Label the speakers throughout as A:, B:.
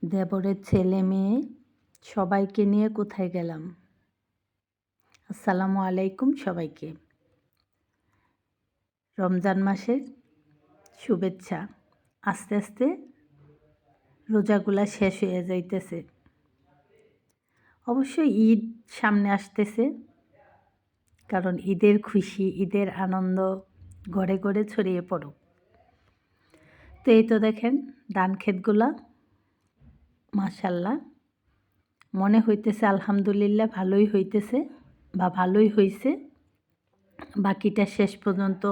A: দেবরের ছেলে মেয়ে সবাইকে নিয়ে কোথায় গেলাম। আসসালামু আলাইকুম সবাইকে। রমজান মাসের শুভেচ্ছা। আস্তে আস্তে রোজাগুলা শেষ হয়ে যাইতেছে। অবশ্যই ঈদ সামনে আসতেছে, কারণ ঈদের খুশি, ঈদের আনন্দ ঘরে ঘরে ছড়িয়ে পড়ুক। তো এই তো দেখেন ধান ক্ষেতগুলা, মাশাল্লাহ, মনে হইতেছে আলহামদুলিল্লাহ ভালোই হইতেছে বা ভালোই হইছে। বাকিটা শেষ পর্যন্ত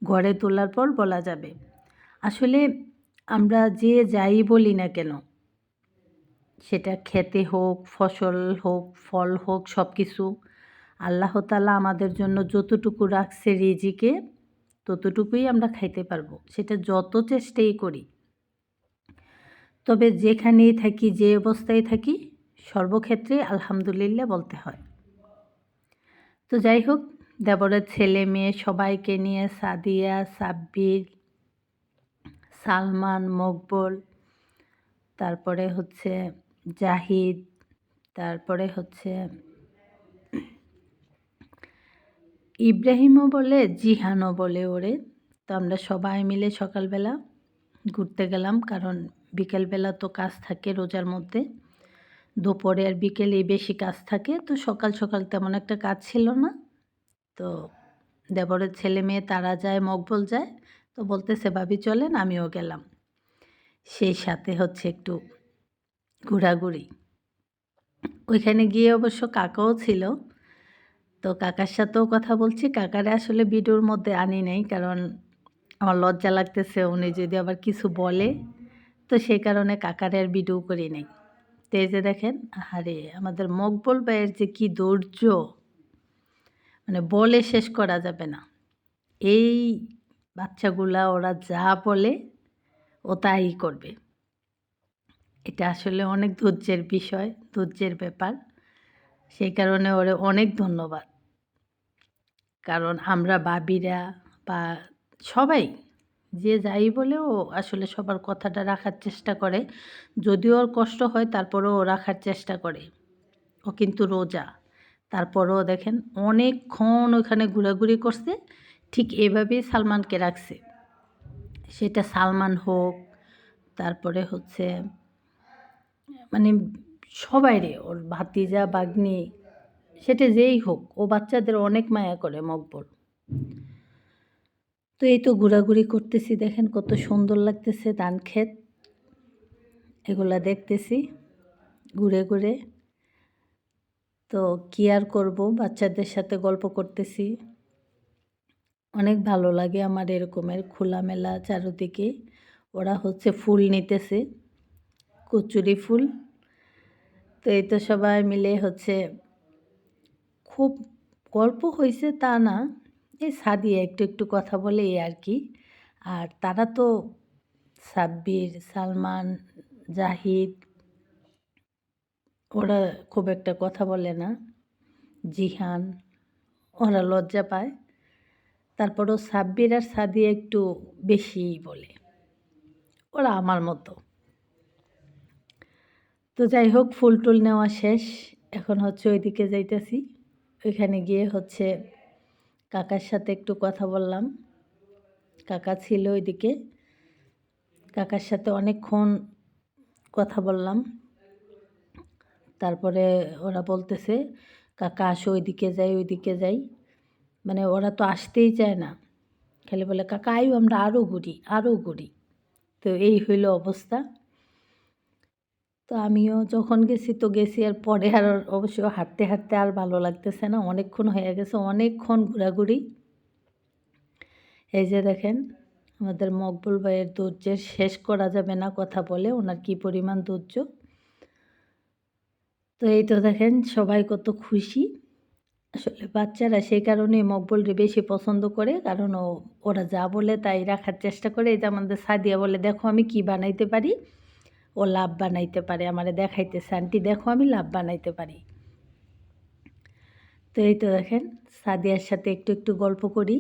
A: ঘরে তোলার পর বলা যাবে। আসলে আমরা যে যাই বলি না কেন, সেটা খেতে হোক, ফসল হোক, ফল হোক, সব কিছু আল্লাহ তাআলা আমাদের জন্য যতটুকু রাখছে রিজিকে, ততটুকুই আমরা খাইতে পারবো, সেটা যত চেষ্টাই করি। তবে যেখানেই থাকি, যে অবস্থায় থাকি, সর্বক্ষেত্রে আলহামদুলিল্লাহ বলতে হয়। তো যাই হোক, দেবরের ছেলে মেয়ে সবাইকে নিয়ে সাদিয়া, সাব্বির, সালমান, মকবুল, তারপরে হচ্ছে জাহিদ, তারপরে হচ্ছে ইব্রাহিমও বলে, জিহানও বলে ওরে। তো আমরা সবাই মিলে সকালবেলা ঘুরতে গেলাম, কারণ বিকেলবেলা তো কাজ থাকে রোজার মধ্যে, দুপুরে আর বিকেলে বেশি কাজ থাকে। তো সকাল সকাল তেমন একটা কাজ ছিল না। তো দেবরের ছেলে মেয়ে তারা যায়, মকবুল যায়। তো বলতেছে ভাবি চলেন, আমিও গেলাম। সেই সাথে হচ্ছে একটু ঘোরাঘুরি। ওইখানে গিয়ে অবশ্য কাকাও ছিল। তো কাকার সাথেও কথা বলছি। কাকারে আসলে ভিডিওর মধ্যে আনি নাই, কারণ আমার লজ্জা লাগতেছে উনি যদি আবার কিছু বলে, তো সেই কারণে কাকারে আর ভিডিও করি নাই। তো এই যে দেখেন, আরে আমাদের মকবুল ভাইয়ের যে কি ধৈর্য, মানে বলে শেষ করা যাবে না। এই বাচ্চাগুলা ওরা যা বলে ও তাই করবে। এটা আসলে অনেক ধৈর্যের বিষয়, ধৈর্যের ব্যাপার। সেই কারণে ওরে অনেক ধন্যবাদ। কারণ আমরা বাবিরা বা সবাই যে যাই বলে, ও আসলে সবার কথাটা রাখার চেষ্টা করে। যদিও ওর কষ্ট হয়, তারপরেও ও রাখার চেষ্টা করে। ও কিন্তু রোজা, তারপরেও দেখেন অনেকক্ষণ ওখানে ঘোরাঘুরি করছে। ঠিক এভাবেই সালমানকে রাখছে। সেটা সালমান হোক, তারপরে হচ্ছে মানে সবাই রে, ওর ভাতিজা, বাগ্নি, সেটা যেই হোক, ও বাচ্চাদের অনেক মায়া করে মকবুল। তো এই তো ঘোরাঘুরি করতেছি, দেখেন কত সুন্দর লাগতেছে ধান ক্ষেত, এগুলা দেখতেছি ঘুরে ঘুরে। তো কী আর করবো, বাচ্চাদের সাথে গল্প করতেছি। অনেক ভালো লাগে আমার এরকমের খোলামেলা চারদিকে। ওরা হচ্ছে ফুল নিতেছে, কচুরি ফুল। তো এই তো সবাই মিলে হচ্ছে, খুব গল্প হয়েছে তা না, এই সাদিয়া একটু একটু কথা বলে এই আর কি। আর তারা তো সাব্বির, সালমান, জাহিদ, ওরা খুব একটা কথা বলে না। জিহান, ওরা লজ্জা পায়। তারপরও সাব্বির আর সাদিয়া একটু বেশিই বলে, ওরা আমার মতো। তো যাই হোক, ফুল টুল নেওয়া শেষ, এখন হচ্ছে ওইদিকে যাইতেছি। ওইখানে গিয়ে হচ্ছে কাকার সাথে একটু কথা বললাম। কাকা ছিল ওইদিকে, কাকার সাথে অনেকক্ষণ কথা বললাম। তারপরে ওরা বলতেছে কাকা আসো, ওইদিকে যাই, ওইদিকে যাই। মানে ওরা তো আসতেই চায় না, খালি বলে কাকা আয়ু, আমরা আরও ঘুরি, আরও ঘুরি। তো এই হইল অবস্থা। তো আমিও যখন গেছি তো গেছি, আর পরে আর অবশ্য হাঁটতে হাঁটতে আর ভালো লাগতেছে না, অনেকক্ষণ হয়ে গেছে, অনেকক্ষণ ঘোরাঘুরি। এই যে দেখেন আমাদের মকবুল ভাইয়ের ধৈর্যের শেষ করা যাবে না, কথা বলে ওনার কি পরিমাণ ধৈর্য। তো এই তো দেখেন সবাই কত খুশি। আসলে বাচ্চারা সেই কারণেই মকবুলরে বেশি পছন্দ করে, কারণ ওরা যা বলে তাই রাখার চেষ্টা করে। এই যে আমাদের সাদিয়া বলে, দেখো আমি কি বানাইতে পারি। ও লাভ বানাইতে পারে, আমারে দেখাইতেছে, আন্টি দেখো আমি লাভ বানাইতে পারি। তো এই তো দেখেন সাদিয়ার সাথে একটু একটু গল্প করি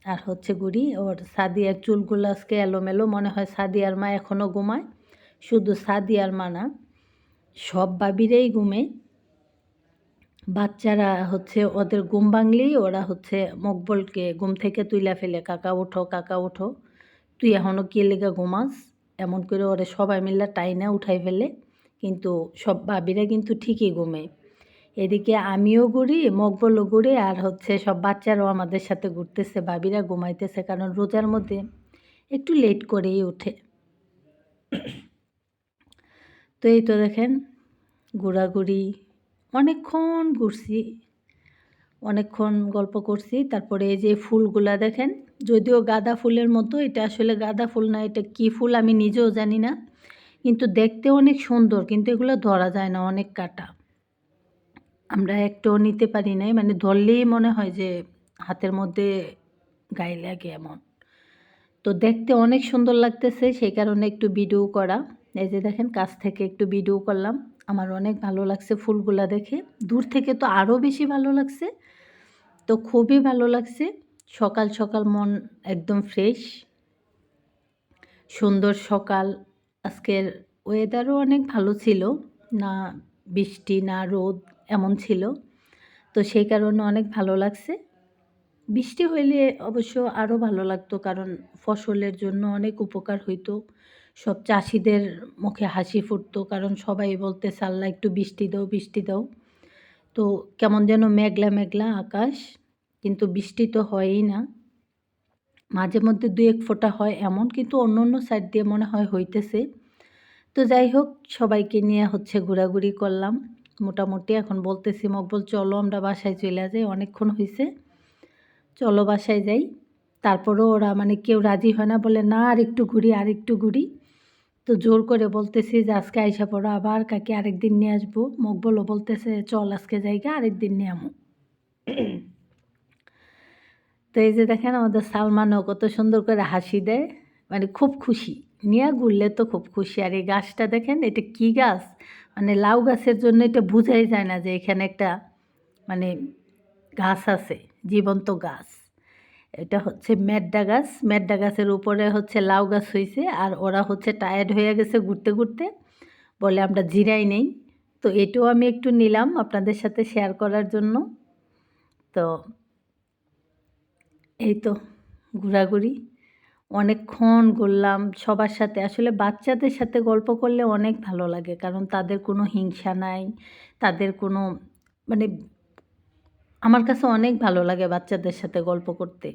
A: আর হচ্ছে ঘুরি। ওর সাদিয়ার চুলগুলো আজকে এলোমেলো, মনে হয় সাদিয়ার মা এখনও ঘুমায়। শুধু সাদিয়ার মানা, সব বাবিরাই ঘুমে। বাচ্চারা হচ্ছে ওদের ঘুম ভাঙলেই ওরা হচ্ছে মকবুলকে ঘুম থেকে তুইলা ফেলে, কাকা ওঠো, কাকা ওঠো, তুই এখনও কে লেগা ঘুমাস, এমন করে ওরা সবাই মিলে টাইনা উঠাই ফেলে। কিন্তু সব ভাবিরা কিন্তু ঠিকই ঘুমে। এদিকে আমিও ঘুরি, মকবুলও ঘুরে, আর হচ্ছে সব বাচ্চারাও আমাদের সাথে ঘুরতেছে, ভাবিরা ঘুমাইতেছে, কারণ রোজার মধ্যে একটু লেট করেই ওঠে। তো এই তো দেখেন ঘোরাঘুরি, অনেকক্ষণ ঘুরছি, অনেকক্ষণ গল্প করছি। তারপরে এই যে ফুলগুলা দেখেন, যদিও গাঁদা ফুলের মতো, এটা আসলে গাঁদা ফুল না, এটা কী ফুল আমি নিজেও জানি না, কিন্তু দেখতে অনেক সুন্দর, কিন্তু এগুলো ধরা যায় না, অনেক কাটা। আমরা একটাও নিতে পারি নাই, মানে ধরলেই মনে হয় যে হাতের মধ্যে গায়ে লাগে এমন। তো দেখতে অনেক সুন্দর লাগতেছে, সেই কারণে একটু ভিডিও করা। এই যে দেখেন কাছ থেকে একটু ভিডিও করলাম। আমার অনেক ভালো লাগছে ফুলগুলা দেখে, দূর থেকে তো আরও বেশি ভালো লাগছে। তো খুবই ভালো লাগছে, সকাল সকাল মন একদম ফ্রেশ, সুন্দর সকাল। আজকের ওয়েদারও অনেক ভালো ছিল, না বৃষ্টি না রোদ এমন ছিল, তো সেই কারণে অনেক ভালো লাগছে। বৃষ্টি হইলে অবশ্য আরও ভালো লাগতো, কারণ ফসলের জন্য অনেক উপকার হইতো, সব চাষিদের মুখে হাসি ফুটতো, কারণ সবাই বলতেছে আল্লাহ একটু বৃষ্টি দাও, বৃষ্টি দাও। তো কেমন যেন মেঘলা মেঘলা আকাশ, কিন্তু বৃষ্টি তো হয়ই না। মাঝে মধ্যে 2-1 ফোঁটা হয় এমন, কিন্তু অন্য অন্য সাইড দিয়ে মনে হয় হইতেছে। তো যাই হোক, সবাইকে নিয়ে হচ্ছে ঘোরাঘুরি করলাম মোটামুটি। এখন বলতেছি মকবুল চলো আমরা বাসায় চলে যাই, অনেকক্ষণ হয়েছে, চলো বাসায় যাই। তারপরেও ওরা মানে কেউ রাজি হয় না, বলে না আর একটু ঘুরি, আর একটু ঘুরি। তো জোর করে বলতেছি যে আজকে আইসা পড়ো, আবার কাকে আরেকদিন নিয়ে আসবো। মকবুলও বলতেছে চল আজকে জায়গা আরেকদিন নিয়ে আমো। তো এই যে দেখেন আমাদের সালমানও কত সুন্দর করে হাসি দেয়, মানে খুব খুশি, নিয়ে ঘুরলে তো খুব খুশি। আর এই গাছটা দেখেন, এটা কি গাছ, মানে লাউ গাছের জন্য এটা বোঝাই যায় না যে এখানে একটা মানে গাছ আছে, জীবন্ত গাছ। এটা হচ্ছে মেড্ডা গাছ, মেড্ডা গাছের উপরে হচ্ছে লাউ গাছ হয়েছে। আর ওরা হচ্ছে টায়ার্ড হয়ে গেছে ঘুরতে ঘুরতে, বলে আমরা জিরাই নেই। তো এটাও আমি একটু নিলাম আপনাদের সাথে শেয়ার করার জন্য। তো এই তো ঘোরাঘুরি, অনেকক্ষণ ঘুরলাম সবার সাথে। আসলে বাচ্চাদের সাথে গল্প করলে অনেক ভালো লাগে, কারণ তাদের কোনো হিংসা নাই, তাদের কোনো মানে আমার কাছে অনেক ভালো লাগে বাচ্চাদের সাথে গল্প করতে।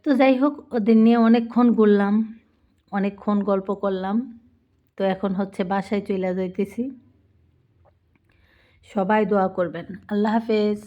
A: তো যাই হোক, ওদের নিয়ে অনেকক্ষণ ঘুরলাম, অনেকক্ষণ গল্প করলাম। তো এখন হচ্ছে বাসায় চলে যাইতেছি। সবাই দোয়া করবেন। আল্লাহ হাফেজ।